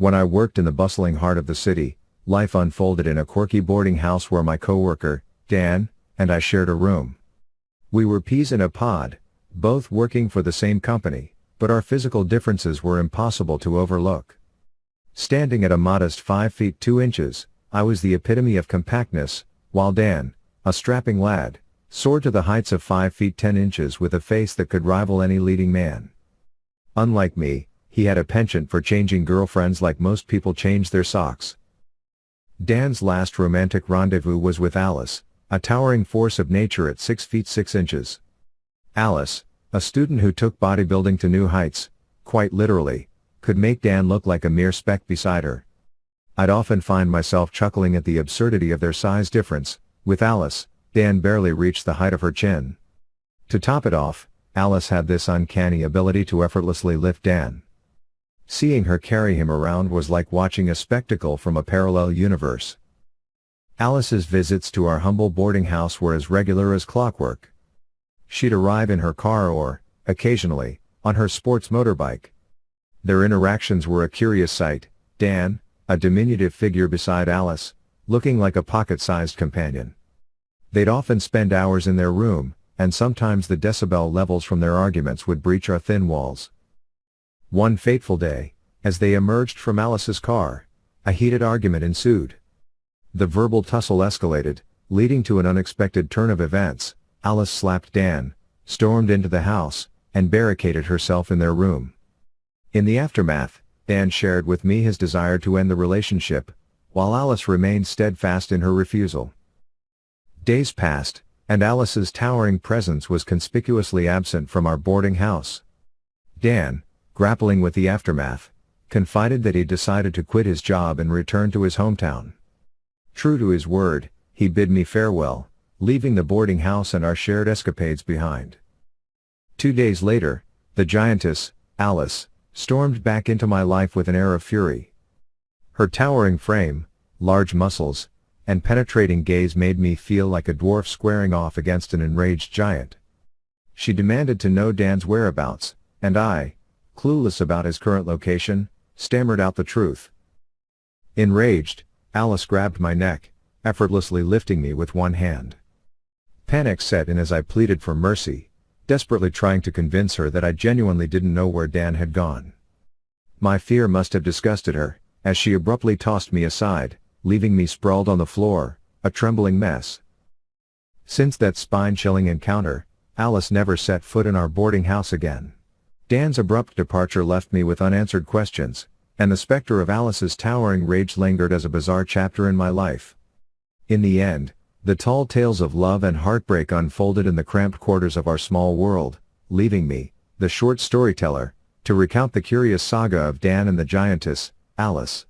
When I worked in the bustling heart of the city, life unfolded in a quirky boarding house where my coworker, Dan, and I shared a room. We were peas in a pod, both working for the same company, but our physical differences were impossible to overlook. Standing at a modest 5 feet 2 inches, I was the epitome of compactness, while Dan, a strapping lad, soared to the heights of 5 feet 10 inches with a face that could rival any leading man. Unlike me, he had a penchant for changing girlfriends like most people change their socks. Dan's last romantic rendezvous was with Alice, a towering force of nature at 6 feet 6 inches. Alice, a student who took bodybuilding to new heights, quite literally, could make Dan look like a mere speck beside her. I'd often find myself chuckling at the absurdity of their size difference. With Alice, Dan barely reached the height of her chin. To top it off, Alice had this uncanny ability to effortlessly lift Dan. Seeing her carry him around was like watching a spectacle from a parallel universe. Alice's visits to our humble boarding house were as regular as clockwork. She'd arrive in her car or, occasionally, on her sports motorbike. Their interactions were a curious sight, Dan, a diminutive figure beside Alice, looking like a pocket-sized companion. They'd often spend hours in their room, and sometimes the decibel levels from their arguments would breach our thin walls. One fateful day, as they emerged from Alice's car, a heated argument ensued. The verbal tussle escalated, leading to an unexpected turn of events. Alice slapped Dan, stormed into the house, and barricaded herself in their room. In the aftermath, Dan shared with me his desire to end the relationship, while Alice remained steadfast in her refusal. Days passed, and Alice's towering presence was conspicuously absent from our boarding house. Dan, grappling with the aftermath, confided that he'd decided to quit his job and return to his hometown. True to his word, he bid me farewell, leaving the boarding house and our shared escapades behind. 2 days later, the Giantess, Alice, stormed back into my life with an air of fury. Her towering frame, large muscles, and penetrating gaze made me feel like a dwarf squaring off against an enraged giant. She demanded to know Dan's whereabouts, and I, clueless about his current location, stammered out the truth. Enraged, Alice grabbed my neck, effortlessly lifting me with one hand. Panic set in as I pleaded for mercy, desperately trying to convince her that I genuinely didn't know where Dan had gone. My fear must have disgusted her, as she abruptly tossed me aside, leaving me sprawled on the floor, a trembling mess. Since that spine-chilling encounter, Alice never set foot in our boarding house again. Dan's abrupt departure left me with unanswered questions, and the specter of Alice's towering rage lingered as a bizarre chapter in my life. In the end, the tall tales of love and heartbreak unfolded in the cramped quarters of our small world, leaving me, the short storyteller, to recount the curious saga of Dan and the Giantess, Alice.